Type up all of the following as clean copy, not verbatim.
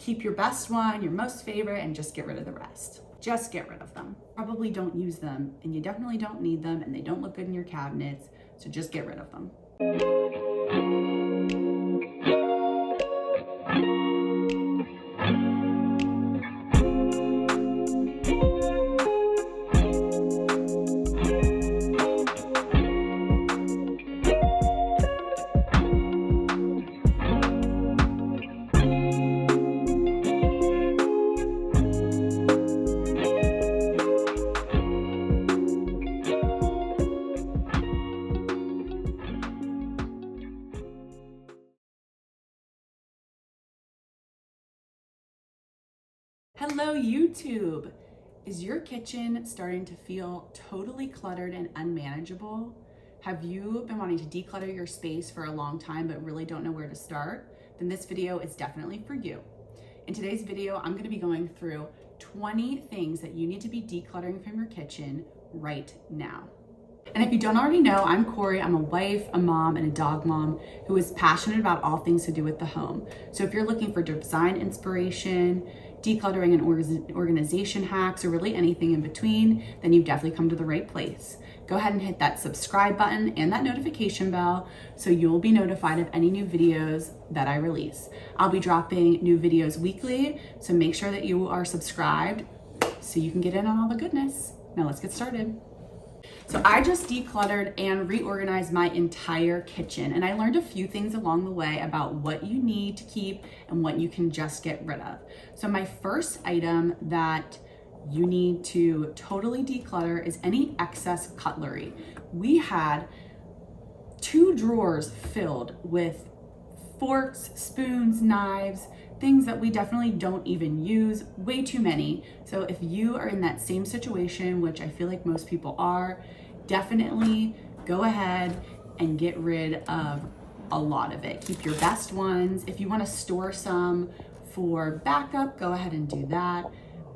Keep your best one, your most favorite, and just get rid of the rest. Just get rid of them. Probably don't use them, and you definitely don't need them, and they don't look good in your cabinets, so just get rid of them. Hello YouTube! Is your kitchen starting to feel totally cluttered and unmanageable? Have you been wanting to declutter your space for a long time but really don't know where to start? Then this video is definitely for you. In today's video, I'm going to be going through 20 things that you need to be decluttering from your kitchen right now. And if you don't already know, I'm Corey. I'm a wife, a mom, and a dog mom who is passionate about all things to do with the home. So if you're looking for design inspiration, decluttering and organization hacks, or really anything in between, then you've definitely come to the right place. Go ahead and hit that subscribe button and that notification bell so you'll be notified of any new videos that I release. I'll be dropping new videos weekly, so make sure that you are subscribed so you can get in on all the goodness. Now let's get started. So I just decluttered and reorganized my entire kitchen, and I learned a few things along the way about what you need to keep and what you can just get rid of. So my first item that you need to totally declutter is any excess cutlery. We had 2 drawers filled with forks, spoons, knives, things that we definitely don't even use, way too many. So if you are in that same situation, which I feel like most people are, definitely go ahead and get rid of a lot of it. Keep your best ones. If you want to store some for backup, go ahead and do that.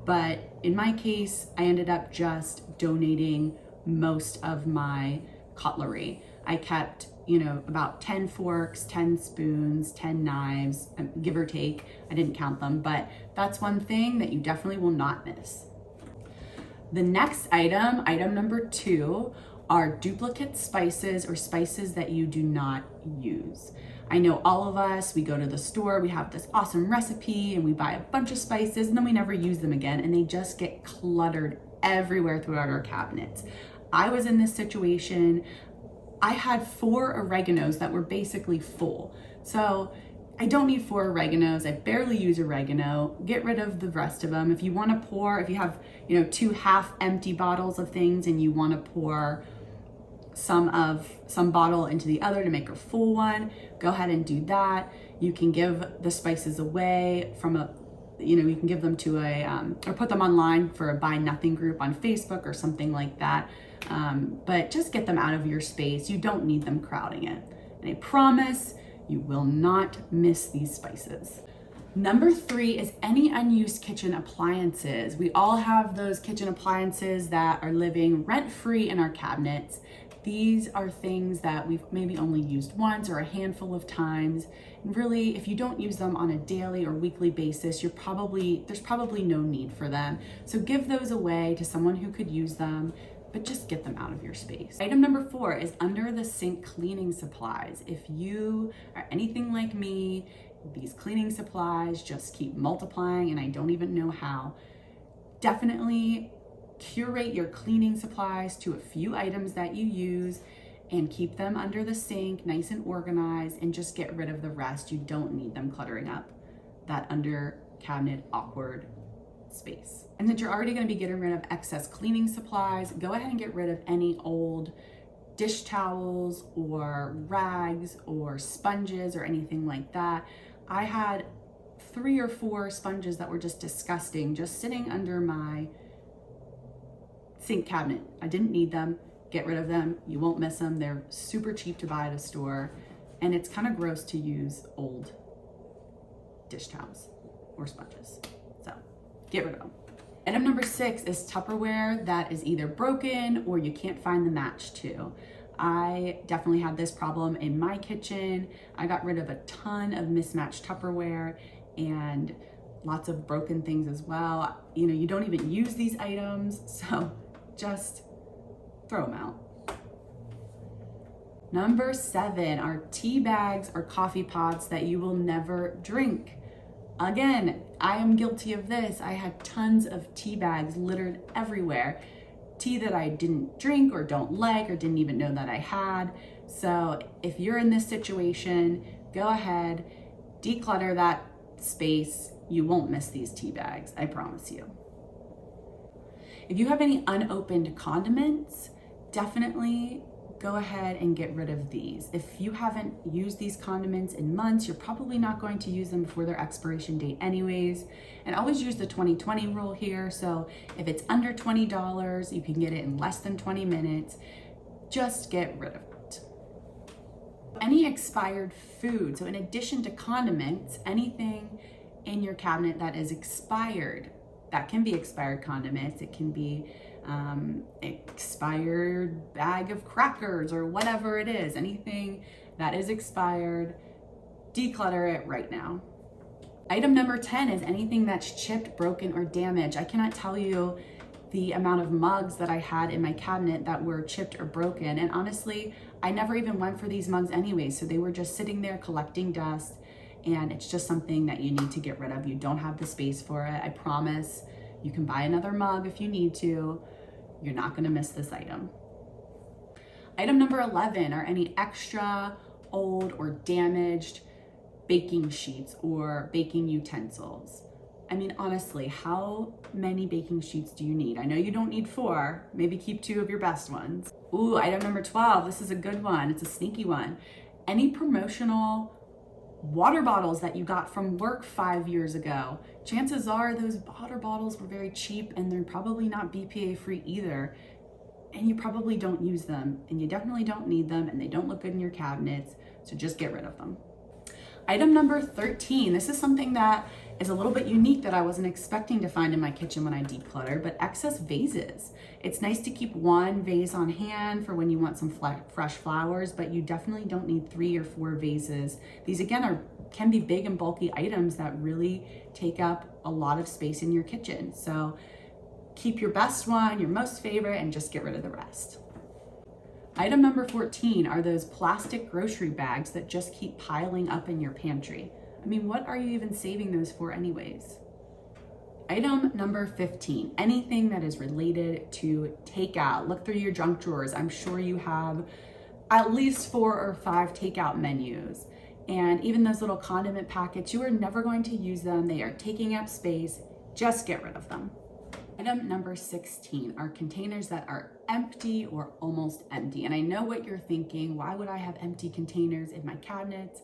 But in my case, I ended up just donating most of my cutlery. I kept, about 10 forks, 10 spoons, 10 knives, give or take. I didn't count them, but that's one thing that you definitely will not miss. The next item, item number 2, are duplicate spices or spices that you do not use. I know all of us, we go to the store, we have this awesome recipe and we buy a bunch of spices and then we never use them again and they just get cluttered everywhere throughout our cabinets. I was in this situation. I had 4 oreganos that were basically full. So I don't need 4 oreganos. I barely use oregano. Get rid of the rest of them. If you want to pour, if you have, 2 half empty bottles of things and you want to pour some bottle into the other to make a full one, go ahead and do that. You can give the spices away you can give them to or put them online for a buy nothing group on Facebook or something like that. But just get them out of your space. You don't need them crowding it. And I promise you will not miss these spices. Number 3 is any unused kitchen appliances. We all have those kitchen appliances that are living rent-free in our cabinets. These are things that we've maybe only used once or a handful of times. And really, if you don't use them on a daily or weekly basis, there's probably no need for them. So give those away to someone who could use them, but just get them out of your space. Item number 4 is under the sink cleaning supplies. If you are anything like me, these cleaning supplies just keep multiplying and I don't even know how. Definitely curate your cleaning supplies to a few items that you use and keep them under the sink, nice and organized, and just get rid of the rest. You don't need them cluttering up that under cabinet awkward space. And since you're already going to be getting rid of excess cleaning supplies, go ahead and get rid of any old dish towels or rags or sponges or anything like that. I had 3 or 4 sponges that were just disgusting, just sitting under my sink cabinet. I didn't need them. Get rid of them. You won't miss them. They're super cheap to buy at a store, and it's kind of gross to use old dish towels or sponges. So get rid of them. Item number 6 is Tupperware that is either broken or you can't find the match to. I definitely had this problem in my kitchen. I got rid of a ton of mismatched Tupperware, and lots of broken things as well. You know, you don't even use these items, so just throw them out. Number 7 are tea bags or coffee pots that you will never drink. Again, I am guilty of this. I had tons of tea bags littered everywhere. Tea that I didn't drink or don't like or didn't even know that I had. So if you're in this situation, go ahead, declutter that space. You won't miss these tea bags, I promise you. If you have any unopened condiments, definitely go ahead and get rid of these. If you haven't used these condiments in months, you're probably not going to use them before their expiration date anyways. And always use the 20/20 rule here. So if it's under $20, you can get it in less than 20 minutes. Just get rid of it. Any expired food, so in addition to condiments, anything in your cabinet that is expired, that can be expired condiments, it can be expired bag of crackers or whatever it is, anything that is expired, declutter it right now. Item number 10 is anything that's chipped, broken, or damaged. I cannot tell you the amount of mugs that I had in my cabinet that were chipped or broken. And honestly, I never even went for these mugs anyway. So they were just sitting there collecting dust, and it's just something that you need to get rid of. You don't have the space for it. I promise you can buy another mug if you need to. You're not gonna miss this item. Item number 11 are any extra, old, or damaged baking sheets or baking utensils. I mean, honestly, how many baking sheets do you need? I know you don't need 4, maybe keep 2 of your best ones. Ooh, item number 12, this is a good one, it's a sneaky one. Any promotional water bottles that you got from work 5 years ago. Chances are those water bottles were very cheap and they're probably not BPA free either. And you probably don't use them, and you definitely don't need them, and they don't look good in your cabinets, so just get rid of them. Item number 13, this is something that is a little bit unique that I wasn't expecting to find in my kitchen when I declutter, but excess vases. It's nice to keep 1 vase on hand for when you want some fresh flowers, but you definitely don't need 3 or 4 vases. These again can be big and bulky items that really take up a lot of space in your kitchen. So keep your best one, your most favorite, and just get rid of the rest. Item number 14 are those plastic grocery bags that just keep piling up in your pantry. I mean, what are you even saving those for anyways? Item number 15, anything that is related to takeout. Look through your junk drawers. I'm sure you have at least 4 or 5 takeout menus. And even those little condiment packets, you are never going to use them. They are taking up space. Just get rid of them. Item number 16 are containers that are empty or almost empty. And I know what you're thinking, why would I have empty containers in my cabinets?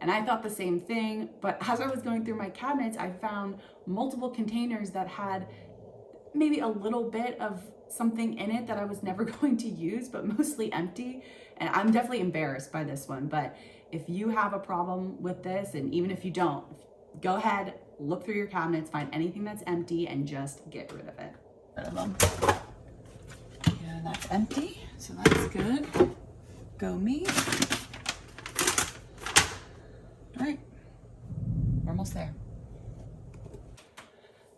And I thought the same thing, but as I was going through my cabinets, I found multiple containers that had maybe a little bit of something in it that I was never going to use, but mostly empty. And I'm definitely embarrassed by this one, but if you have a problem with this, and even if you don't, go ahead, look through your cabinets, find anything that's empty, and just get rid of it. Yeah, that's empty, so that's good. Go me. All right, we're almost there.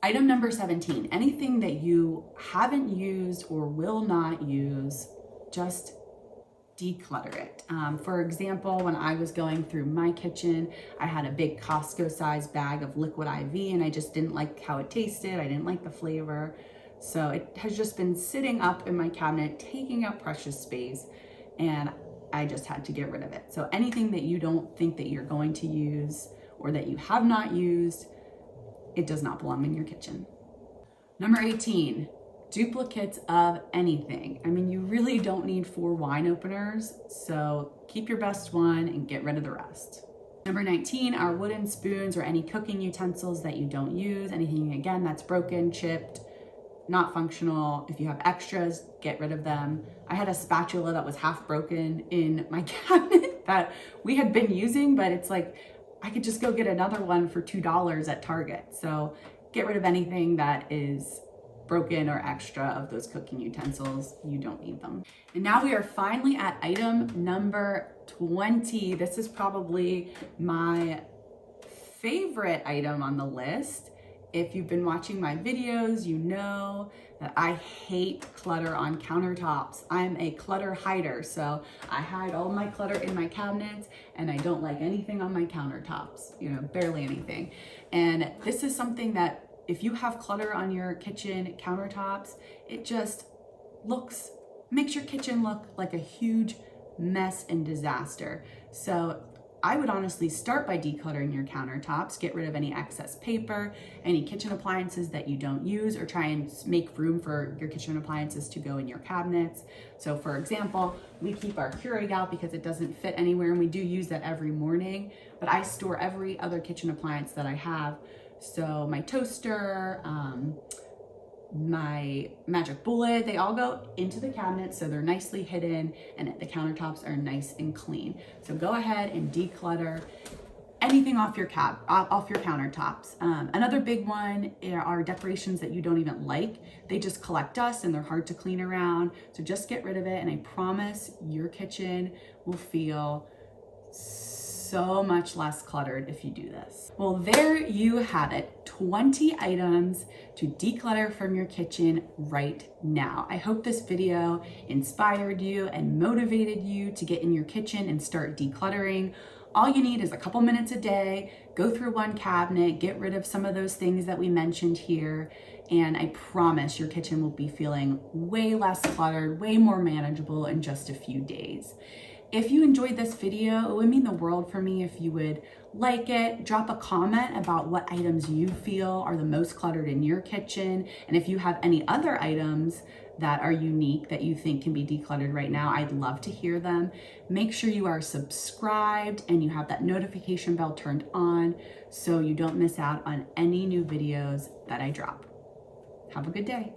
Item number 17, anything that you haven't used or will not use, just declutter it. For example, when I was going through my kitchen, I had a big Costco sized bag of liquid IV and I just didn't like how it tasted. I didn't like the flavor. So it has just been sitting up in my cabinet, taking up precious space, and I just had to get rid of it. So anything that you don't think that you're going to use or that you have not used, it does not belong in your kitchen. Number 18, duplicates of anything. I mean, you really don't need 4 wine openers, so keep your best one and get rid of the rest. Number 19 are wooden spoons or any cooking utensils that you don't use. Anything, again, that's broken, chipped, not functional. If you have extras, get rid of them. I had a spatula that was half broken in my cabinet that we had been using, but it's like, I could just go get another one for $2 at Target. So get rid of anything that is broken or extra of those cooking utensils. You don't need them. And now we are finally at item number 20. This is probably my favorite item on the list. If you've been watching my videos, you know that I hate clutter on countertops. I'm a clutter hider, so I hide all my clutter in my cabinets, and I don't like anything on my countertops, you know, barely anything. And this is something that if you have clutter on your kitchen countertops, it just makes your kitchen look like a huge mess and disaster. So I would honestly start by decluttering your countertops, get rid of any excess paper, any kitchen appliances that you don't use, or try and make room for your kitchen appliances to go in your cabinets. So for example, we keep our Keurig out because it doesn't fit anywhere, and we do use that every morning, but I store every other kitchen appliance that I have. So my toaster, my magic bullet, they all go into the cabinet, so they're nicely hidden and the countertops are nice and clean. So go ahead and declutter anything off your countertops. Another big one are decorations that you don't even like. They just collect dust and they're hard to clean around. So just get rid of it, and I promise your kitchen will feel so much less cluttered if you do this. Well, there you have it, 20 items to declutter from your kitchen right now. I hope this video inspired you and motivated you to get in your kitchen and start decluttering. All you need is a couple minutes a day, go through one cabinet, get rid of some of those things that we mentioned here, and I promise your kitchen will be feeling way less cluttered, way more manageable in just a few days. If you enjoyed this video, it would mean the world for me if you would like it, drop a comment about what items you feel are the most cluttered in your kitchen, and if you have any other items that are unique that you think can be decluttered right now, I'd love to hear them. Make sure you are subscribed and you have that notification bell turned on so you don't miss out on any new videos that I drop. Have a good day.